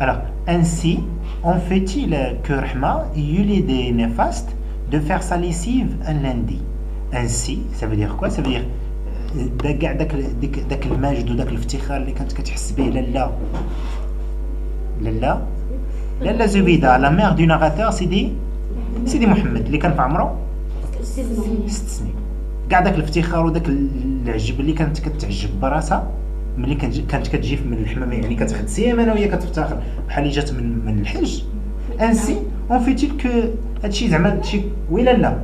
Alors, ainsi, on fait-il que Rahma eut l'idée néfaste de faire sa lessive un lundi. Ainsi, ça veut dire quoi? Ça veut dire داك المجد وداك الافتخار اللي كانت كتحس به لالا زبيده لا مير دو ناراتور سيدي محمد اللي كان في عمره 6 سنين. كاع داك الافتخار وداك العجب اللي كانت كتعجب براسها ملي كانت كتجي من الحمام، يعني كتاخد سيمانه وهي كتفتخر بحال اللي جات من الحج. انسي اون فيتيل كو هادشي زعما هادشي ولا لا.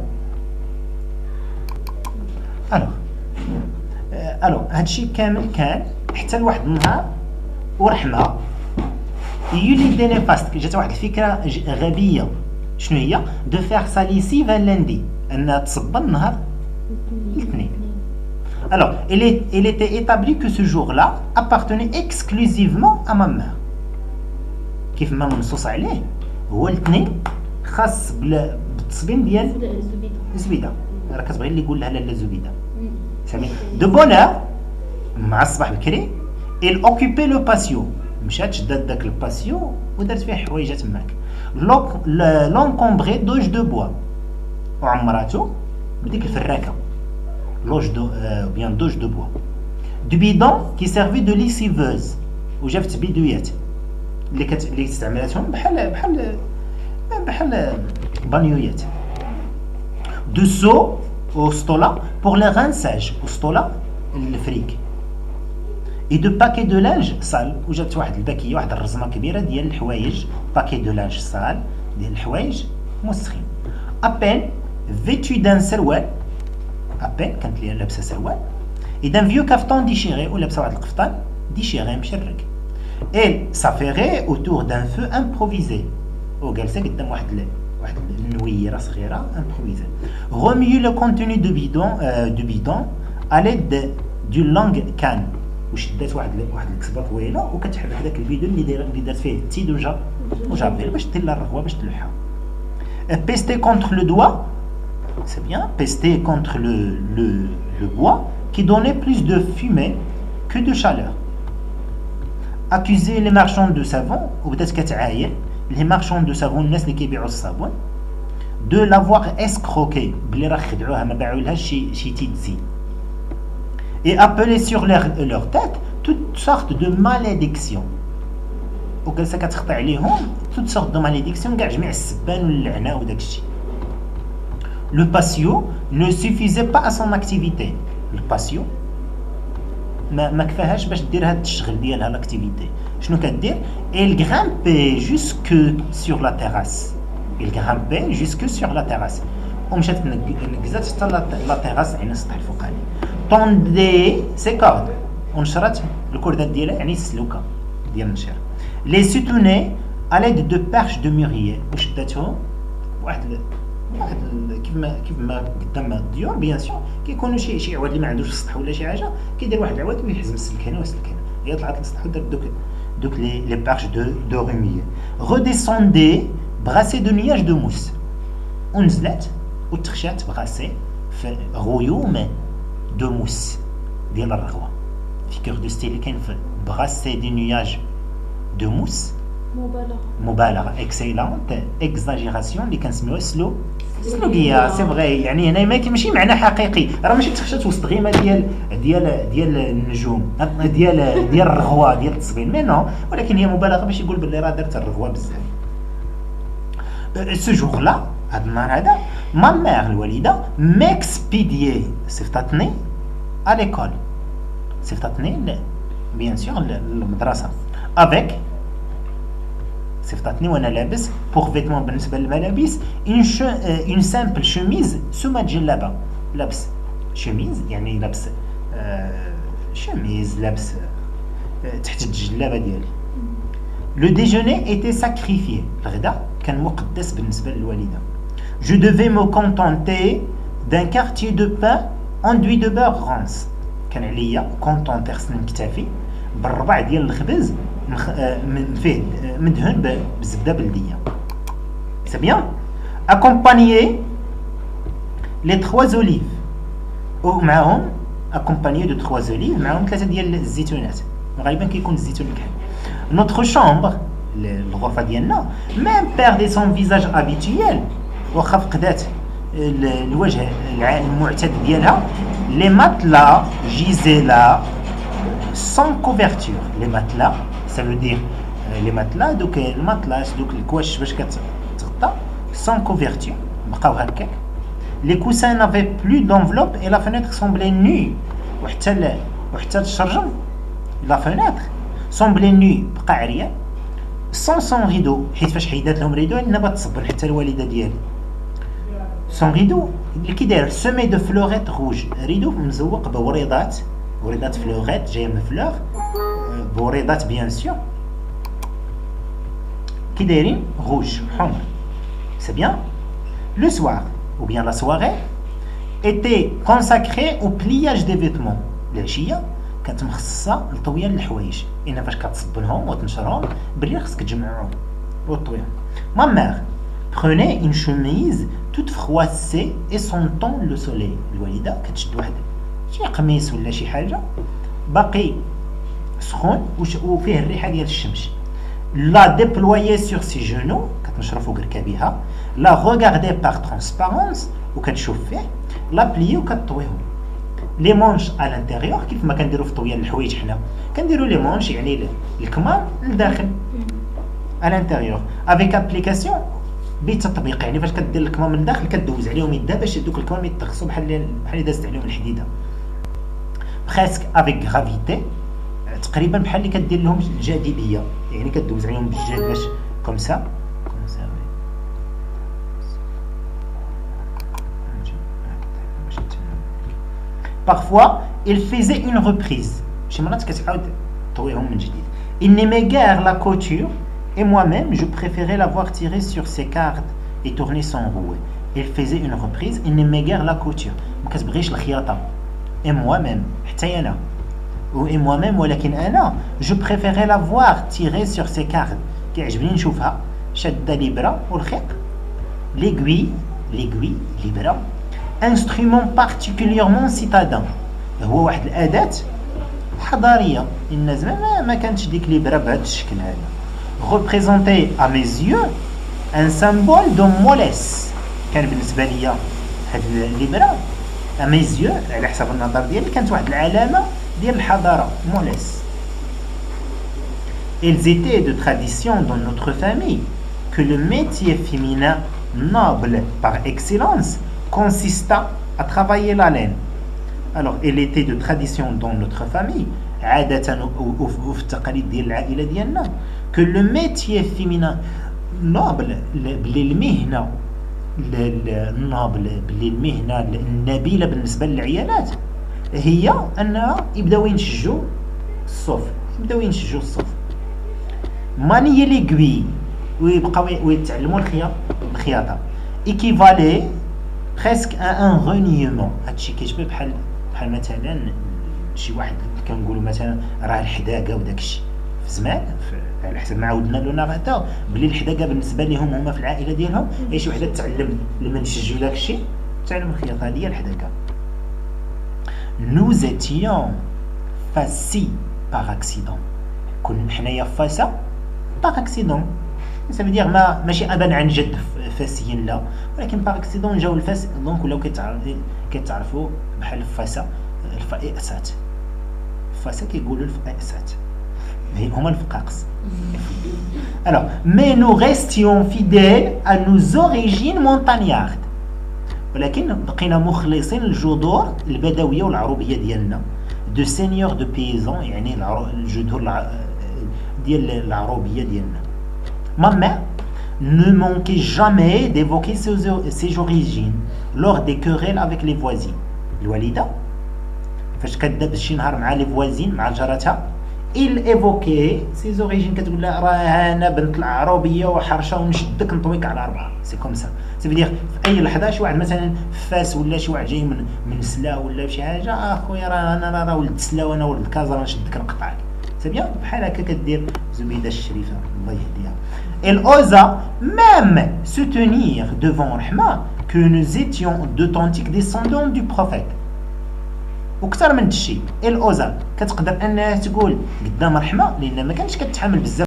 الوغ هادشي كامل كان حتى لواحد النهار ورحمه يولي دي نيفاست جات واحد الفكره غبيه. شنو هي؟ دو فيغ سا ليسيف ان لاندي، انها تصبن نهار الاثنين. Alors, il était établi que ce jour-là appartenait exclusivement à ma mère. كيف ما منصوص عليه هو الاثنين خاص بالتصبين ديال الزبيده. راه كتبغي اللي يقول لها لاله زبيده. سامي دو بونور مع الصباح بكري il occupait le patio. مشات شدات داك الباسيو ودارت فيه حوايجها تماك. l'encombré d'auge de bois وعمراتو بديك الفراكه loge de bien doge de bois du bidon qui servait de lessiveuse وجابت بيدويات اللي استعملتهم بحال بانيويات de seau au stola pour le rinçage au stola الفريك et de paquets de linge sale وجابت واحد الباكيه واحد الرزمه كبيره ديال الحوايج paquet de linge sale ديال الحوايج مسخين à peine vêtu d'un سروال ابين كانت لي لابسه سروال اذا فيو كافتون ديشيري ولابسه واحد القفطان ديشيري مشرك اي سافيري اوتور دان فو امبروفيزي وجالسه قدام واحد النويره صغيره امبروفيزي روميو لو كونتوني دو بيدون ا ليد دو لونغ كان وشدات واحد الكسبه طويله وكتحرك داك البيدون اللي دارت فيه التيد وجابيه باش دير لها الرغوه باش تلوحها بيستي كونتر لو دوا. C'est bien, pester contre le bois qui donnait plus de fumée que de chaleur. Accuser les marchands de savon, ou peut-être كتعاين les marchands de savon الناس اللي كيبيعوا الصابون de l'avoir escroqué بلي راه خدعوها ما باعولهاش شي تيتزي et appeler sur leur tête toutes sortes de malédictions وجالسه كتخطي عليهم toutes sortes de malédictions كاع جميع السبان واللعنه وداك الشيء. Le patio ne suffisait pas à son activité. Le patio ما كفاهاش باش دير هاد الشغل ديالها لاكتيفيتي. شنو كدير؟ il grimpait jusque sur la terrasse. il grimpait jusque sur la terrasse. ومشات نقزات حتى لا تيراس يعني السطح الفوقاني. tendait ses cordes ونشرت الكردات ديالها يعني السلوكه ديال النشر. les soutenait à l'aide de perches de mûrier وشداتهم واحد كيف ما قدام الديور بيان سور كيكونوا شي عواد اللي ما عندوش السطح ولا شي حاجه كيدير واحد العواد ويحزم السلكانه والسلكانه هي طلعت للسطح ودار دوك لي بارش دو روميي redescendait brassé de nuages de mousse ونزلت وتخشات بغاسي في غيوم دو موس ديال الرغوه في كور دو ستيل كاين في brassé de nuages de mousse مبالغه اكسيلونت اكزاجيراسيون اللي كنسميوها سلوغيا سي فغي يعني هنا ماشي معنى حقيقي راه ماشي تخشات وسط غيمه ديال النجوم ديال الرغوه ديال التصبين مي نو ولكن هي مبالغه باش يقول باللي راه درت الرغوه بزاف. سو جور لا هذا النهار هذا ما مير الوالده ميكسبيديي صيفطتني ا ليكول صيفطتني بيان سور للمدرسه افيك صيفطتني وانا لابس بوغ فيتمون بالنسبه للملابس اون سامبل شوميز سوما جلابه لابس شوميز يعني لابس شوميز لابس تحت الجلابه ديالي. لو ديجوني ايتي ساكريفيي الغداء كان مقدس بالنسبه للوالده. جو devais me contenter d'un quartier de pain enduit de beurre rance كان عليا كونتونتي خصني نكتفي بالربع ديال الخبز فيه مدهون بالزبده بلديه. سي بيان اكومبانيي لي 3 زوليف ومعاهم اكومبانيي دو 3 زوليف معاهم 3 ديال الزيتونات غالبا كيكون الزيتون الكحل. نوتر شامبر الغرفه ديالنا ميم بيردي سون فيزاج ابيتويل واخا فقدات الوجه المعتاد ديالها لي ماتلا جيزيلا سون كوفرتور لي ماتلا ça veut dire لي ماتلا دوك الماتلاش دوك الكواش باش كتغطى سون كوفرتور بقاو هكاك لي كوسان نافي بلو دونفلوب اي لا فينيتر سومبلي نو وحتى الشرجم لا فينيتر سومبلي نو بقى عريان سون ريدو حيت فاش حيدات لهم ريدو نبات تصبر حتى الوالده ديالي سون ريدو اللي كي داير سومي دو فلوريت روج ريدو مزوق بوريضات فلوريت جايه من فلور بوريضات بيان سور كي دايرين روج حمر سي بيان لو سوار ou bien la soirée était consacrée au pliage des vêtements العشيه كانت مخصصه لطويان الحوايج انا فاش كتصبنهم وتنشرهم باللي خصك تجمعهم وطويهم ما مير prenait une chemise toute froissée et sentant le soleil الوالده كتشد واحد شي قميص ولا شي حاجه باقي سخون وفيه الريحه ديال الشمس la déployer sur ses genoux كتنشر فوق ركابيها la regarder par transparence وكتشوف فيه la plier وكطويهم لي مونش à l'intérieur كيف ما كنديروا في طويان الحوايج حنا كنديروا لي مونش يعني الكمام لداخل à l'intérieur avec application بتطبيق يعني فاش كدير الكمام من الداخل كدوز عليهم يدا باش دوك الكمام يتخصوا بحال اللي دازت عليهم الحديده presque avec gravité تقريبا بحال اللي كدير لهم الجاذبيه يعني كدوز عليهم بالجهد باش كوم سا parfois il faisait une reprise شي مرات كتعاود طويهم من جديد il n'aimait guère la couture et moi-même je préférais la voir tirer sur ses cartes et tourner son rouet il faisait une reprise il n'aimait guère la couture ما كتبغيش الخياطه et moi-même حتى انا et moi-même ولكن انا je préférais la voir tirer sur ses cartes كيعجبني نشوفها شاده الابره والخيط l'aiguille l'ibra instrument particulièrement citadin هو واحد الاداه حضاريه الناس ما كانتش ديك الابره بهذا الشكل هذا représentait à mes yeux un symbole de mollesse كان بالنسبه ليا هاد الابره à mes yeux على حسب النظر ديالي كانت واحد العلامه ديال الحضاره mollesse ils étaient de tradition dans notre famille que le métier féminin noble par excellence consista à travailler la laine. Alors, il était de tradition dans notre famille, وفي التقاليد ديال العائله ديالنا que le métier féminin noble بلي المهنه النابل بلي المهنه النبيله بالنسبه للعيالات هي انها يبداو ينشجوا الصوف ماني ليغوي ويبقاو ويتعلموا الخياطه équivalait presque à un reniement هادشي كيشبه بحال مثلا شي واحد كنقولوا مثلا راه الحداقه وداك الشيء في زمان على حسب ما عاودنا له نغاتا بلي الحداقه بالنسبه لهم هما في العائله ديالهم اي شي وحده تعلم المنسج وداك الشيء تعلم الخياطه هي الحداقه nous étions fassis par accident كنا حنايا فاسا par accident ça veut dire ماشي ابا عن جد فاسيين لا ولكن باغ اكسيدون جاو الفاس دونك ولاو كيتعرفوا بحال الفاسا الفائسات الفاسا كيقولوا الفائسات هما الفقاقس alors mais nous restions fidèles à nos origines montagnardes ولكن بقينا مخلصين للجذور البدويه والعروبيه ديالنا de seigneurs de paysans يعني الجذور ديال العروبيه ديالنا ma mère ne manquait jamais d'évoquer ses origines lors des querelles avec les voisins. الوالدة فاش كداب شي نهار مع لي فوازين مع جارتها il évoquait ses origines كتقول لها راه انا بنت العروبيه وحرشه ونشدك نطويك على اربعه سي كوم سا سي فيدير في اي لحظه شي واحد مثلا فاس ولا شي واحد جاي من سلا ولا شي حاجه اخويا راه انا راه ولد سلا وانا ولد كازا نشدك نقطعك سي بيان بحال هكا كدير زبيده الشريفه الله يهديها. Elle osa même se tenir devant Rahma que nous étions d'authentiques descendants du prophète. وكثر من الشيء elle osa كتقدر انها تقول قدام رحمه لان ما كانش كتحمل بزاف